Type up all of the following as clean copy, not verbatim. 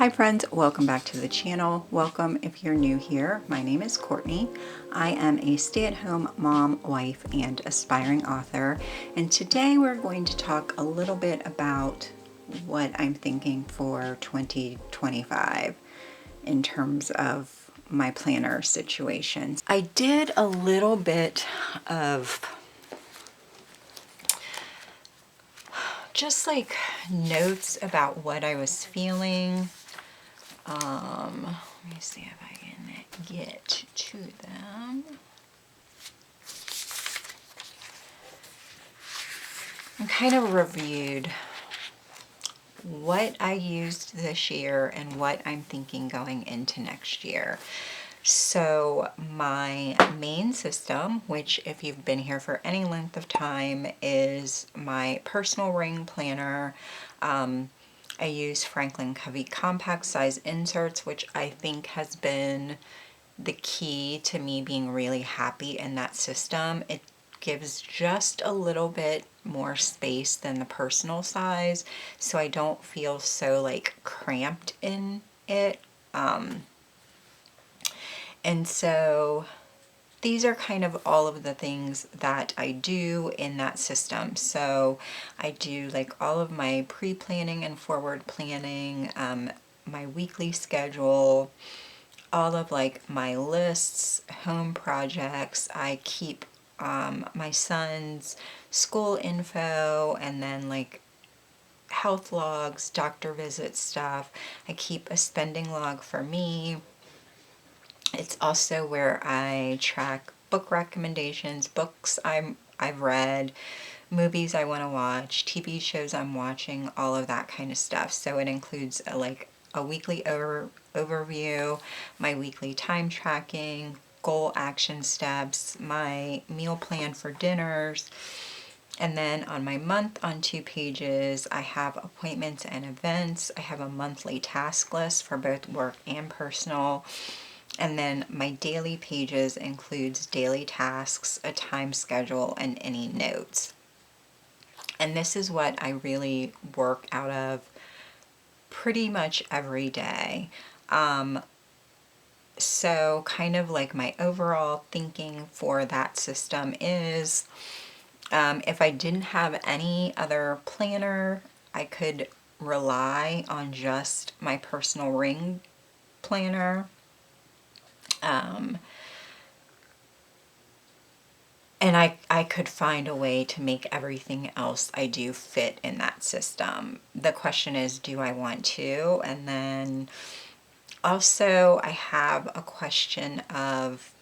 Hi friends, welcome back to the channel. Welcome if you're new here. My name is Courtney. I am a stay-at-home mom, wife, and aspiring author. And today we're going to talk a little bit about what I'm thinking for 2025 in terms of my planner situations. I did a little bit of just like notes about what I was feeling. Let me see if I can get to them. I kind of reviewed what I used this year and what I'm thinking going into next year. So my main system, which if you've been here for any length of time, is my personal ring planner. I use Franklin Covey compact size inserts, which I think has been the key to me being really happy in that system. It gives just a little bit more space than the personal size, so I don't feel so like cramped in it. And so these are kind of all of the things that I do in that system. So I do like all of my pre-planning and forward planning, my weekly schedule, all of like my lists, home projects. I keep my son's school info and then like health logs, doctor visit stuff. I keep a spending log for me. It's also where I track book recommendations, books I've read, movies I want to watch, TV shows I'm watching, all of that kind of stuff. So it includes a weekly overview, my weekly time tracking, goal action steps, my meal plan for dinners. And then on my month on 2 pages, I have appointments and events. I have a monthly task list for both work and personal. And then my daily pages includes daily tasks, a time schedule, and any notes. And this is what I really work out of pretty much every day. So kind of like my overall thinking for that system is, if I didn't have any other planner, I could rely on just my personal ring planner. And I could find a way to make everything else I do fit in that system. The question is, do I want to? And then also I have a question of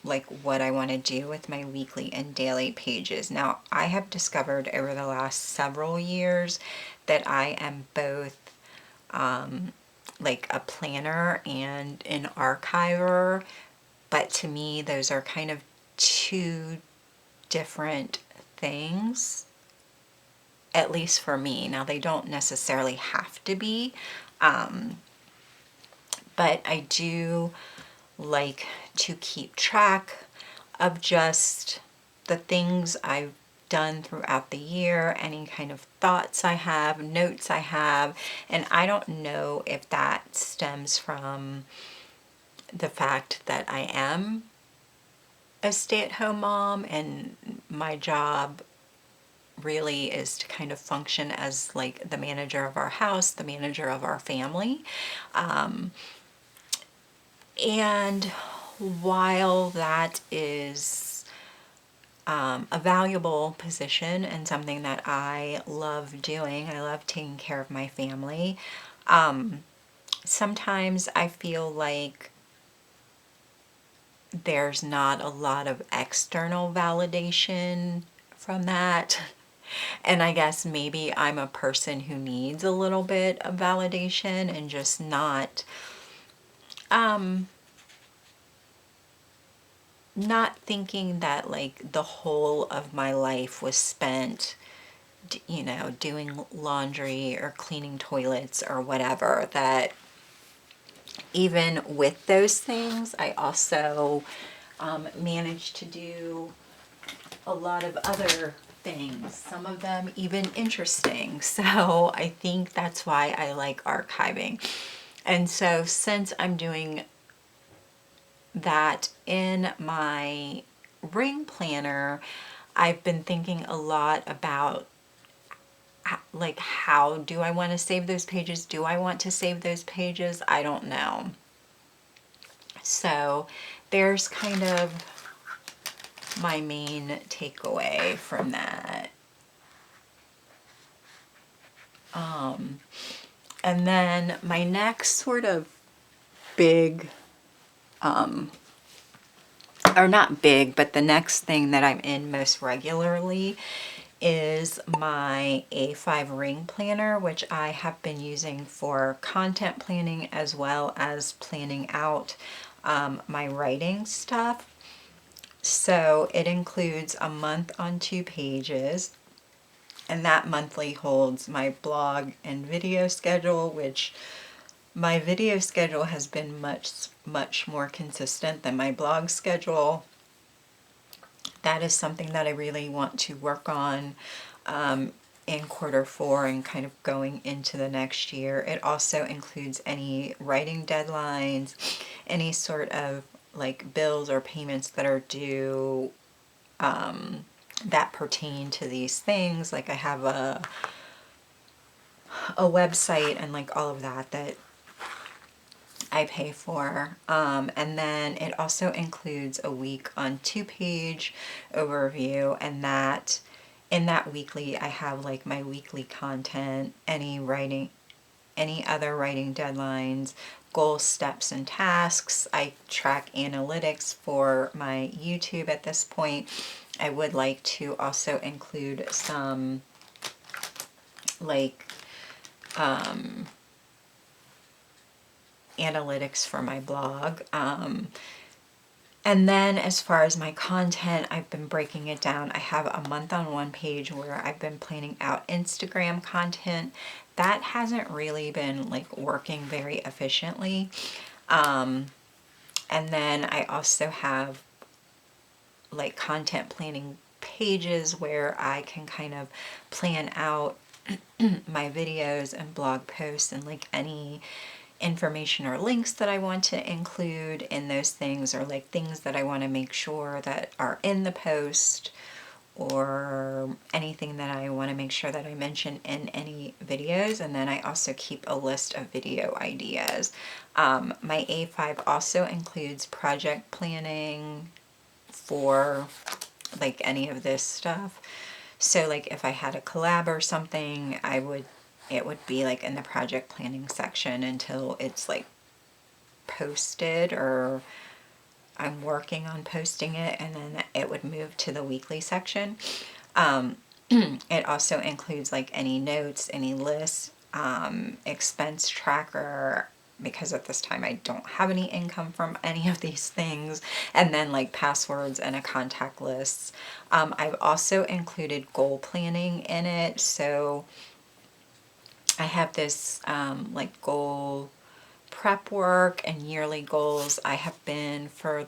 like what I want to do with my weekly and daily pages. Now, I have discovered over the last several years that I am both like a planner and an archiver, but to me those are kind of two different things, at least for me. Now, they don't necessarily have to be, but I do like to keep track of just the things I've done throughout the year, any kind of thoughts I have, notes I have, and I don't know if that stems from the fact that I am a stay-at-home mom and my job really is to kind of function as like the manager of our house, the manager of our family. And while that is a valuable position and something that I love doing, I love taking care of my family, sometimes I feel like there's not a lot of external validation from that. And I guess maybe I'm a person who needs a little bit of validation and just not thinking that like the whole of my life was spent, you know, doing laundry or cleaning toilets or whatever, that even with those things, I also managed to do a lot of other things, some of them even interesting. So I think that's why I like archiving. And so since I'm doing that in my ring planner, I've been thinking a lot about like, how do I want to save those pages? Do I want to save those pages? I don't know. So there's kind of my main takeaway from that. And then my next sort of big, or not big, but the next thing that I'm in most regularly is my A5 ring planner, which I have been using for content planning as well as planning out my writing stuff. So it includes a month on 2 pages, and that monthly holds my blog and video schedule, which my video schedule has been much more consistent than my blog schedule. That is something that I really want to work on in Q4 and kind of going into the next year. It also includes any writing deadlines, any sort of like bills or payments that are due that pertain to these things. Like I have a website and like all of that I pay for. And then it also includes a week on 2-page overview, and that in that weekly I have like my weekly content, any other writing deadlines, goals, steps, and tasks. I track analytics for my YouTube at this point. I would like to also include some like analytics for my blog. And then as far as my content, I've been breaking it down. I have a month on 1 page where I've been planning out Instagram content. That hasn't really been like working very efficiently. And then I also have like content planning pages where I can kind of plan out my videos and blog posts and like any information or links that I want to include in those things, or like things that I want to make sure that are in the post, or anything that I want to make sure that I mention in any videos. And then I also keep a list of video ideas. My A5 also includes project planning for like any of this stuff. So like if I had a collab or something, it would be like in the project planning section until it's like posted, or I'm working on posting it, and then it would move to the weekly section. It also includes like any notes, any lists, expense tracker, because at this time I don't have any income from any of these things, and then like passwords and a contact list. I've also included goal planning in it, so I have this like goal prep work and yearly goals. I have been, for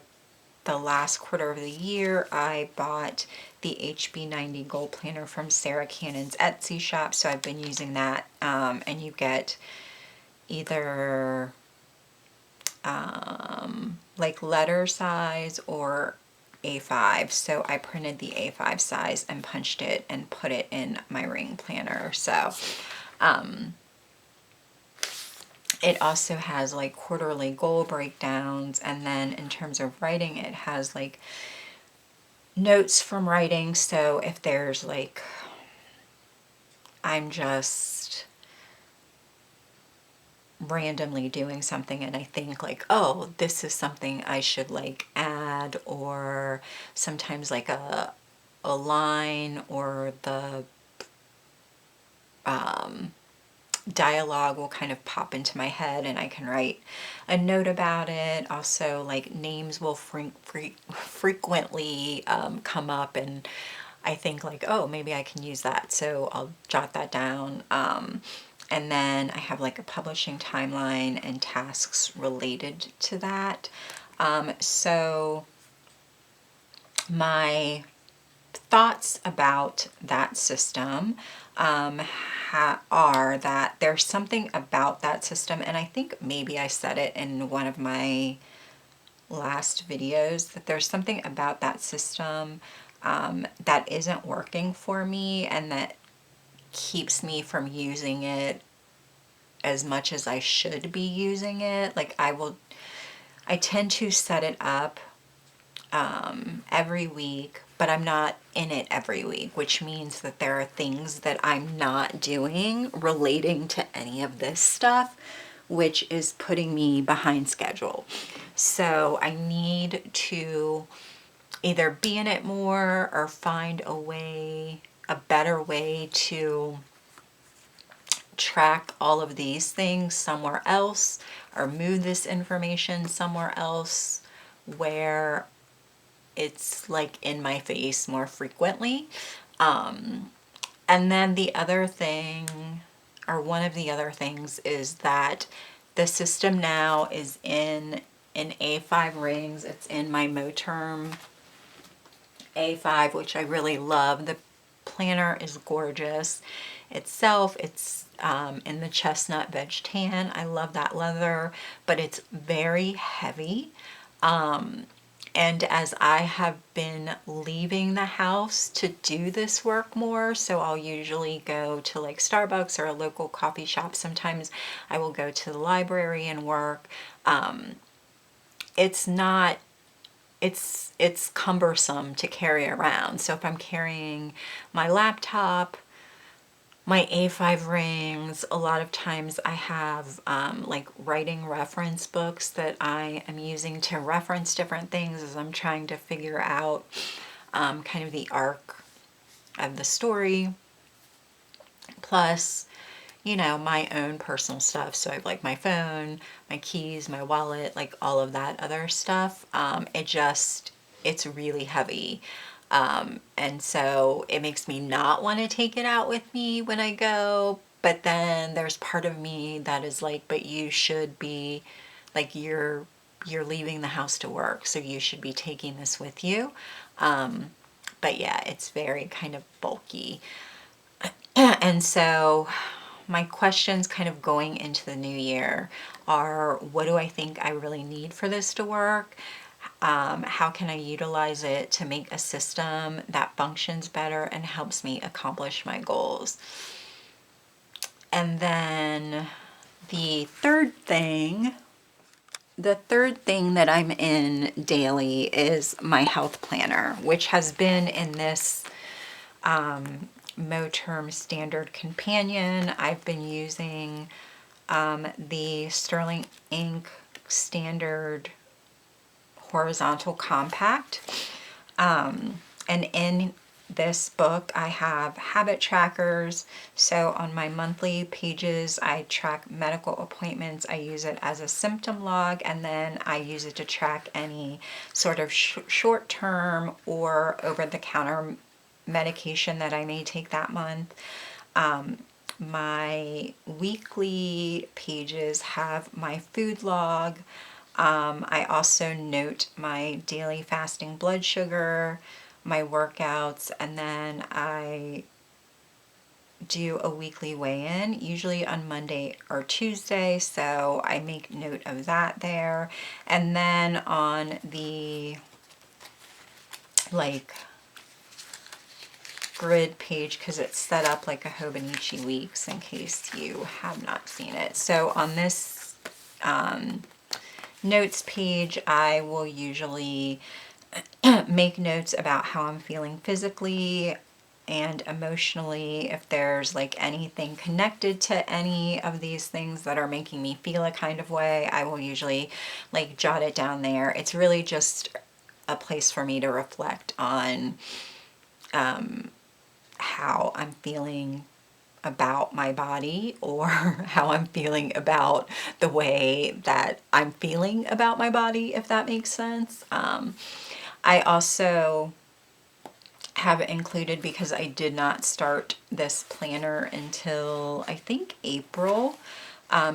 the last quarter of the year, I bought the HB90 goal planner from Sarah Cannon's Etsy shop, so I've been using that, and you get either like letter size or A5. So I printed the A5 size and punched it and put it in my ring planner. So it also has like quarterly goal breakdowns, and then in terms of writing, it has like notes from writing. So if there's like, I'm just randomly doing something and I think like, oh, this is something I should like add, or sometimes like a line or the dialogue will kind of pop into my head and I can write a note about it. Also, like names will frequently come up, and I think like, oh, maybe I can use that, so I'll jot that down. And then I have like a publishing timeline and tasks related to that. So my thoughts about that system are that there's something about that system, and I think maybe I said it in one of my last videos, that there's something about that system that isn't working for me and that keeps me from using it as much as I should be using it. Like I tend to set it up every week, but I'm not in it every week, which means that there are things that I'm not doing relating to any of this stuff, which is putting me behind schedule. So I need to either be in it more or find a better way to track all of these things somewhere else, or move this information somewhere else where it's like in my face more frequently. And then the other thing, or one of the other things, is that the system now is in A5 rings. It's in my Moterm A5, which I really love. The planner is gorgeous itself. It's in the chestnut veg tan. I love that leather, but it's very heavy. And as I have been leaving the house to do this work more, so I'll usually go to like Starbucks or a local coffee shop. Sometimes I will go to the library and work. It's cumbersome to carry around. So if I'm carrying my laptop, my A5 rings, a lot of times I have like writing reference books that I am using to reference different things as I'm trying to figure out kind of the arc of the story. Plus, you know, my own personal stuff. So I have like my phone, my keys, my wallet, like all of that other stuff. It's really heavy. And so it makes me not want to take it out with me when I go. But then there's part of me that is like, but you should be, like, you're leaving the house to work, so you should be taking this with you. But yeah, it's very kind of bulky. And so my questions kind of going into the new year are, what do I think I really need for this to work? How can I utilize it to make a system that functions better and helps me accomplish my goals? And then the third thing that I'm in daily is my health planner, which has been in this Moterm Standard Companion. I've been using the Sterling Ink Standard Horizontal Compact. And in this book I have habit trackers. So on my monthly pages I track medical appointments. I use it as a symptom log, and then I use it to track any sort of short-term or over-the-counter medication that I may take that month. My weekly pages have my food log. I also note my daily fasting blood sugar, my workouts, and then I do a weekly weigh-in, usually on Monday or Tuesday, so I make note of that there. And then on the like grid page, because it's set up like a Hobonichi Weeks in case you have not seen it. So on this notes page, I will usually make notes about how I'm feeling physically and emotionally. If there's like anything connected to any of these things that are making me feel a kind of way, I will usually like jot it down there. It's really just a place for me to reflect on how I'm feeling about my body, or how I'm feeling about the way that I'm feeling about my body, if that makes sense. I also have included, because I did not start this planner until I think April,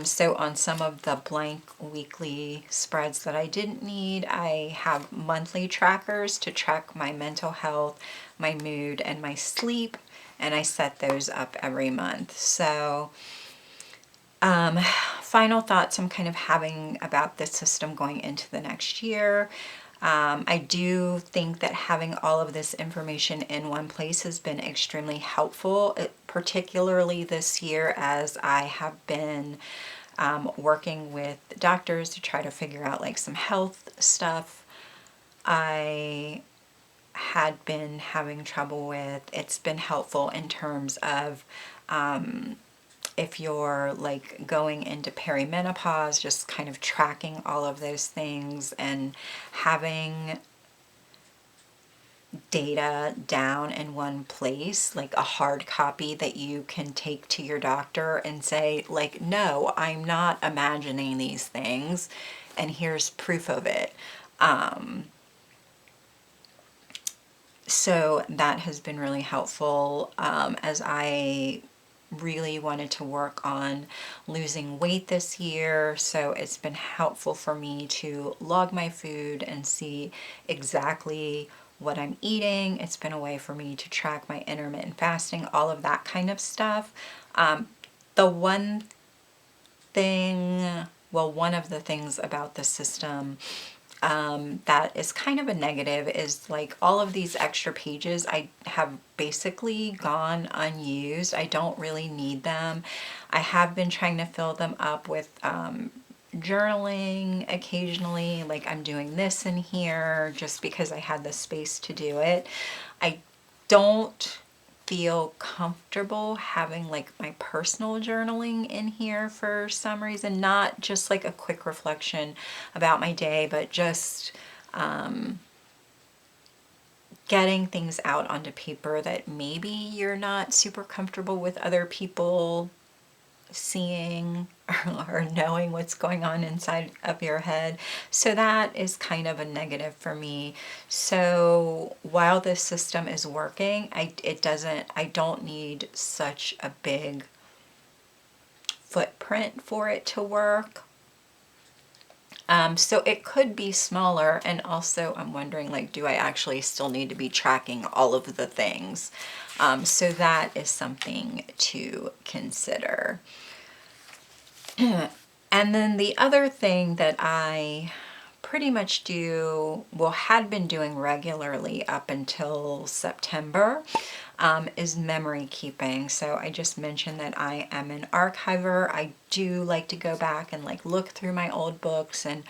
So on some of the blank weekly spreads that I didn't need, I have monthly trackers to track my mental health, my mood, and my sleep, and I set those up every month. So final thoughts I'm kind of having about this system going into the next year. I do think that having all of this information in one place has been extremely helpful, particularly this year as I have been working with doctors to try to figure out like some health stuff I had been having trouble with. It's been helpful in terms of if you're like going into perimenopause, just kind of tracking all of those things and having data down in one place, like a hard copy that you can take to your doctor and say like, no, I'm not imagining these things and here's proof of it. So that has been really helpful as I really wanted to work on losing weight this year. So it's been helpful for me to log my food and see exactly what I'm eating. It's been a way for me to track my intermittent fasting, all of that kind of stuff. The one thing, well, one of the things about the system that is kind of a negative is like all of these extra pages I have basically gone unused. I don't really need them. I have been trying to fill them up with journaling occasionally, like I'm doing this in here just because I had the space to do it. I don't feel comfortable having like my personal journaling in here for some reason, not just like a quick reflection about my day, but just getting things out onto paper that maybe you're not super comfortable with other people seeing or knowing what's going on inside of your head. So that is kind of a negative for me. So while this system is working, I don't need such a big footprint for it to work. So it could be smaller, and also I'm wondering like, do I actually still need to be tracking all of the things? So that is something to consider. And then the other thing that I pretty much do, well, had been doing regularly up until September, is memory keeping. So I just mentioned that I am an archiver. I do like to go back and like look through my old books and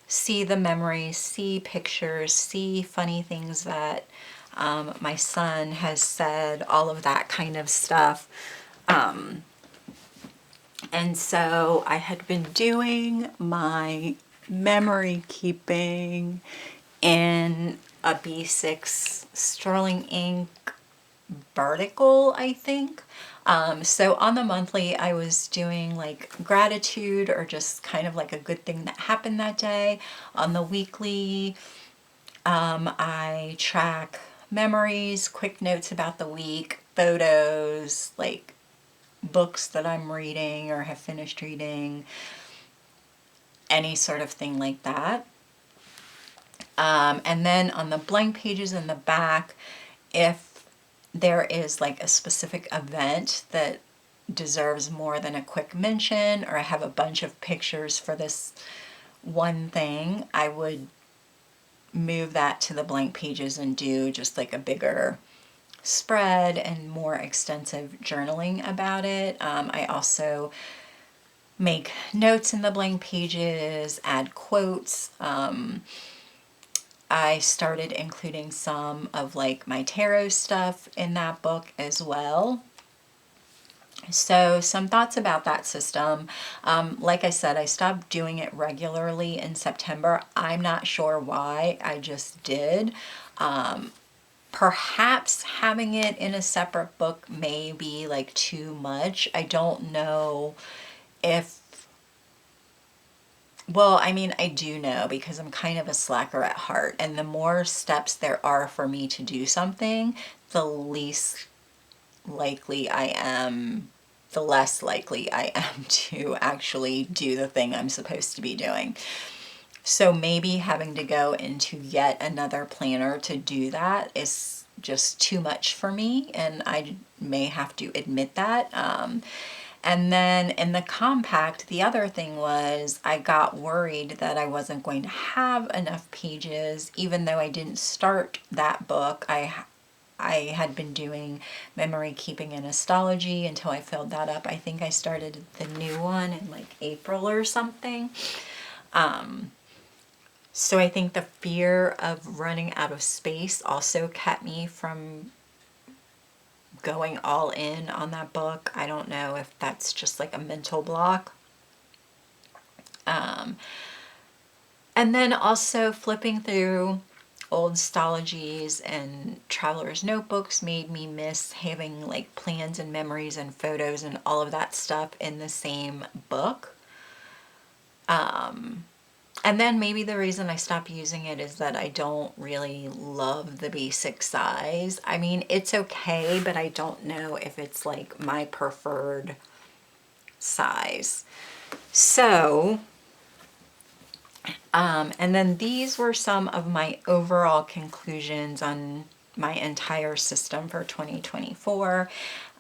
see the memories, see pictures, see funny things that my son has said, all of that kind of stuff. And so I had been doing my memory keeping in a B6 Sterling ink vertical, I think. So on the monthly, I was doing like gratitude or just kind of like a good thing that happened that day. On the weekly, I track memories, quick notes about the week, photos, like books that I'm reading or have finished reading, any sort of thing like that. And then on the blank pages in the back, if there is like a specific event that deserves more than a quick mention, or I have a bunch of pictures for this one thing, I would move that to the blank pages and do just like a bigger spread and more extensive journaling about it. I also make notes in the blank pages, add quotes. I started including some of like my tarot stuff in that book as well. So some thoughts about that system. Like I said, I stopped doing it regularly in September. I'm not sure why, I just did. Perhaps having it in a separate book may be like too much. I don't know if, well, I mean, I do know because I'm kind of a slacker at heart, and the more steps there are for me to do something, the least likely I am the less likely I am to actually do the thing I'm supposed to be doing. So maybe having to go into yet another planner to do that is just too much for me, and I may have to admit that. And then in the compact, the other thing was I got worried that I wasn't going to have enough pages, even though I didn't start that book. I had been doing memory keeping and astrology until I filled that up. I think I started the new one in like April or something. So I think the fear of running out of space also kept me from going all in on that book. I don't know if that's just like a mental block. And then also flipping through old astrologies and traveler's notebooks made me miss having like plans and memories and photos and all of that stuff in the same book. And then maybe the reason I stopped using it is that I don't really love the basic size. I mean, it's okay, but I don't know if it's like my preferred size. So, and then these were some of my overall conclusions on my entire system for 2024.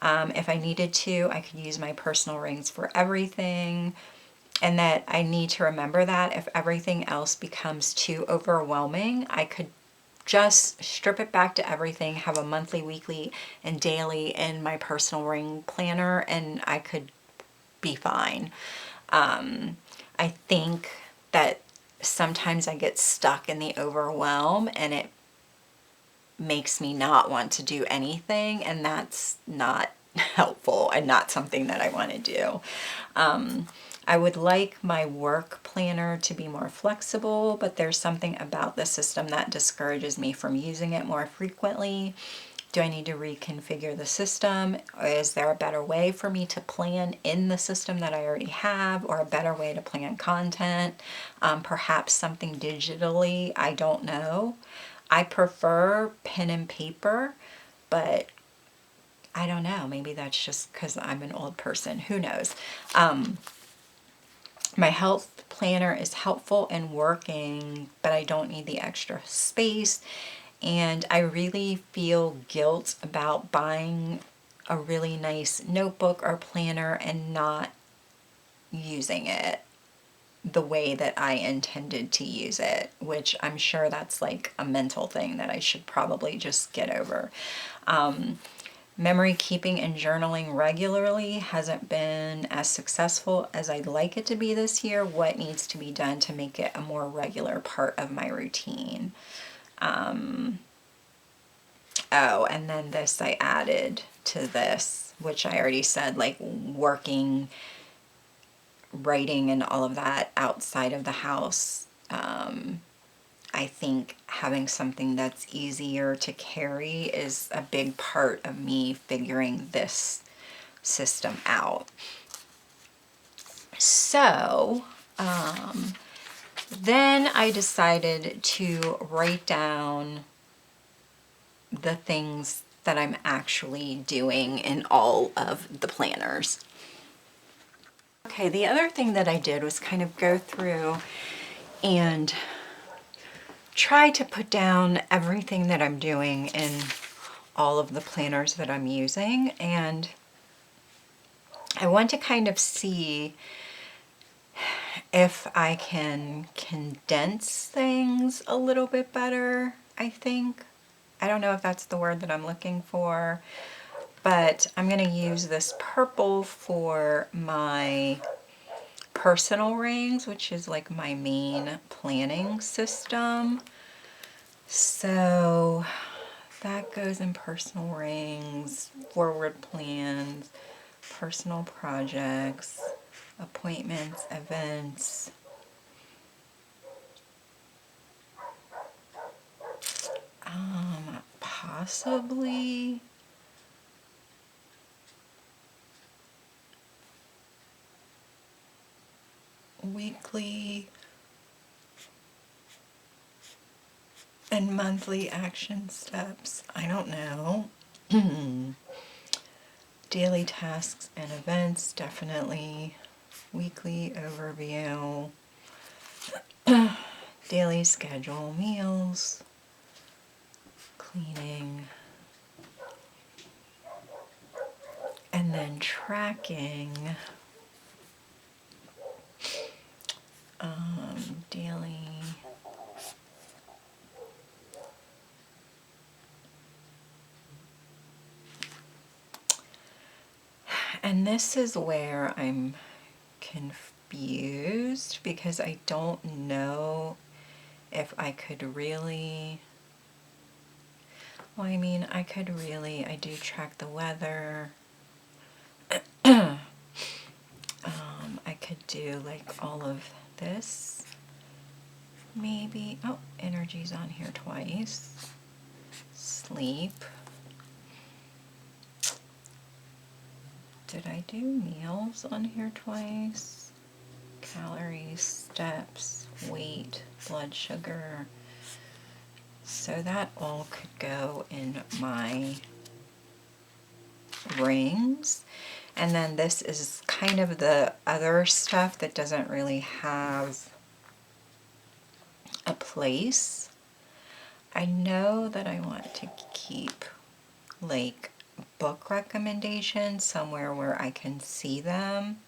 If I needed to, I could use my personal rings for everything. And that I need to remember that if everything else becomes too overwhelming, I could just strip it back to everything, have a monthly, weekly, and daily in my personal ring planner, and I could be fine. I think that sometimes I get stuck in the overwhelm and it makes me not want to do anything, and that's not helpful and not something that I want to do. I would like my work planner to be more flexible, but there's something about the system that discourages me from using it more frequently. Do I need to reconfigure the system? Or is there a better way for me to plan in the system that I already have, or a better way to plan content? Perhaps something digitally, I don't know. I prefer pen and paper, but I don't know. Maybe that's just because I'm an old person. Who knows? My health planner is helpful and working, but I don't need the extra space. And I really feel guilt about buying a really nice notebook or planner and not using it the way that I intended to use it, which I'm sure that's like a mental thing that I should probably just get over. Memory keeping and journaling regularly hasn't been as successful as I'd like it to be this year. What needs to be done to make it a more regular part of my routine? Oh, and then this I added to this, which I already said, like working, writing, and all of that outside of the house. I think having something that's easier to carry is a big part of me figuring this system out. So then I decided to write down the things that I'm actually doing in all of the planners. Okay, the other thing that I did was kind of go through and try to put down everything that I'm doing in all of the planners that I'm using, and I want to kind of see if I can condense things a little bit better, I think. I don't know if that's the word that I'm looking for, but I'm going to use this purple for my personal rings, which is like my main planning system. So that goes in personal rings, forward plans, personal projects, appointments, events. Possibly weekly and monthly action steps. I don't know. Daily tasks and events, definitely. Weekly overview. Daily schedule, meals, cleaning, and then tracking. Daily. And this is where I'm confused because I don't know if I could really, well, I mean, I do track the weather. I could do like all of this, maybe. Oh, energy's on here twice. Sleep. Did I do meals on here twice? Calories, steps, weight, blood sugar. So that all could go in my rings. And then this is kind of the other stuff that doesn't really have a place. I know that I want to keep like book recommendations somewhere where I can see them.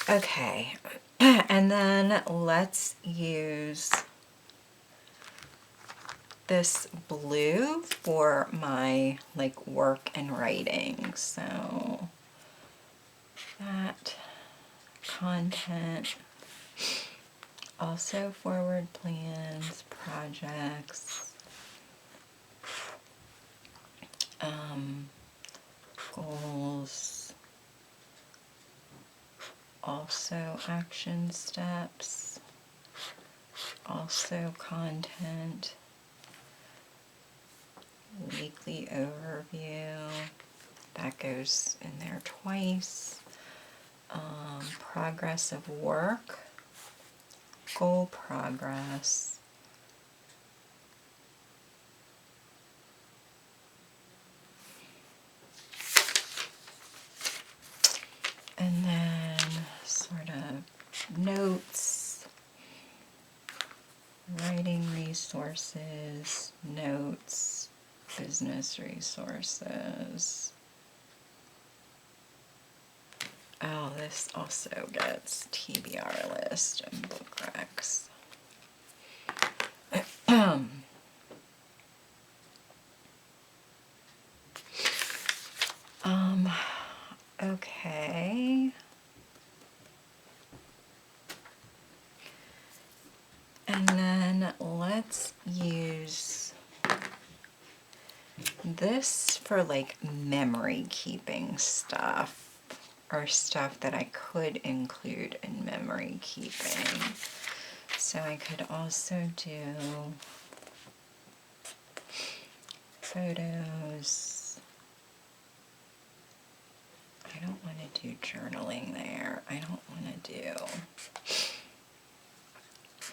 Okay, and then let's use this blue for my like work and writing. So that content, also forward plans, projects, goals, also action steps, also content, weekly overview, that goes in there twice, progress of work, goal progress, and then sort of notes, writing resources, notes, business resources. Oh, this also gets TBR list and book recs. Okay. And then let's use this for like memory keeping stuff, or stuff that I could include in memory keeping. So I could also do photos. I don't want to do journaling there. I don't want to do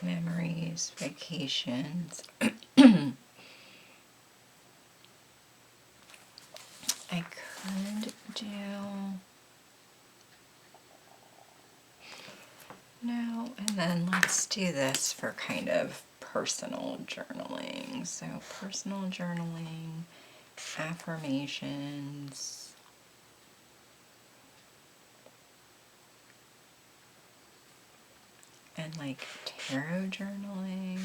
memories, vacations. I could do, no, and then let's do this for kind of personal journaling. So personal journaling, affirmations, and like tarot journaling.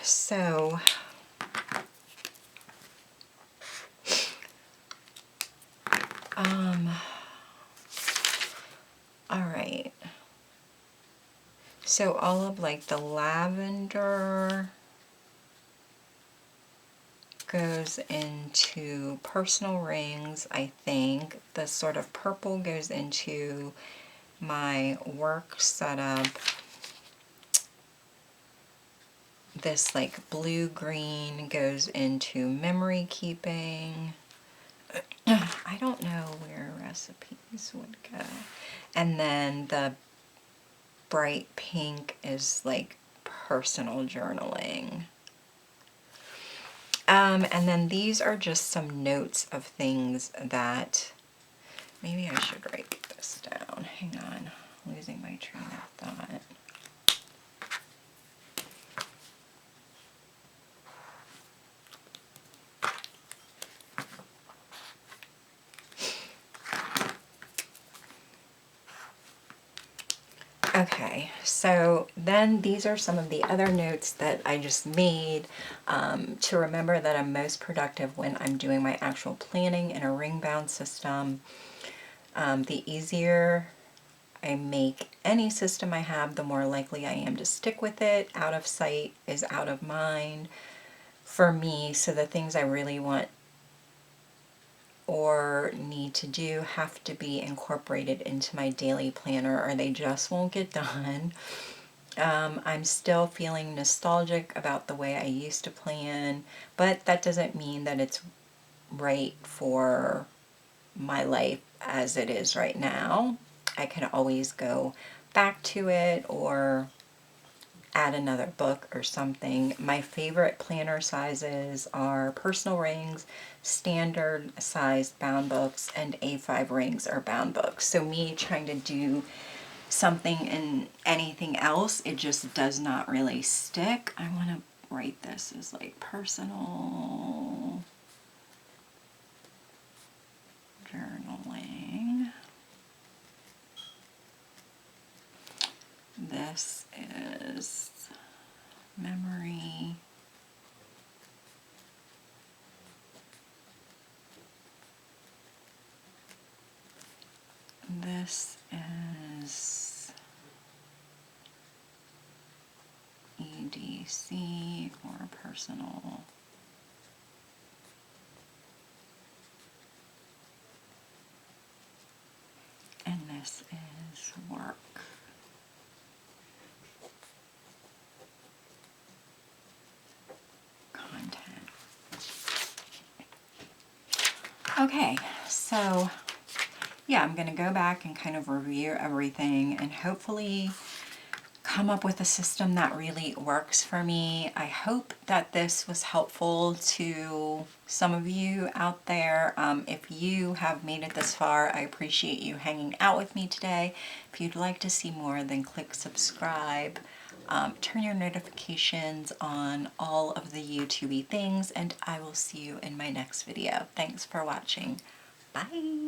So all right. So all of like the lavender goes into personal rings, I think. The sort of purple goes into my work setup. This like blue-green goes into memory keeping. I don't know where recipes would go. And then the bright pink is like personal journaling. And then these are just some notes of things that, maybe I should write this down. Hang on, losing my train of thought. Okay, so then these are some of the other notes that I just made to remember that I'm most productive when I'm doing my actual planning in a ring-bound system. The easier I make any system I have, the more likely I am to stick with it. Out of sight is out of mind for me, so the things I really want or need to do have to be incorporated into my daily planner or they just won't get done. I'm still feeling nostalgic about the way I used to plan, but that doesn't mean that it's right for my life as it is right now. I can always go back to it or add another book or something. My favorite planner sizes are personal rings, standard sized bound books, and A5 rings or bound books. So me trying to do something in anything else, it just does not really stick. I want to write this as like personal journaling. This is memory. This is EDC or personal. And this is work. Content. Okay, so yeah, I'm going to go back and kind of review everything and hopefully come up with a system that really works for me. I hope that this was helpful to some of you out there. If you have made it this far, I appreciate you hanging out with me today. If you'd like to see more, then click subscribe. Turn your notifications on all of the YouTube things, and I will see you in my next video. Thanks for watching. Bye.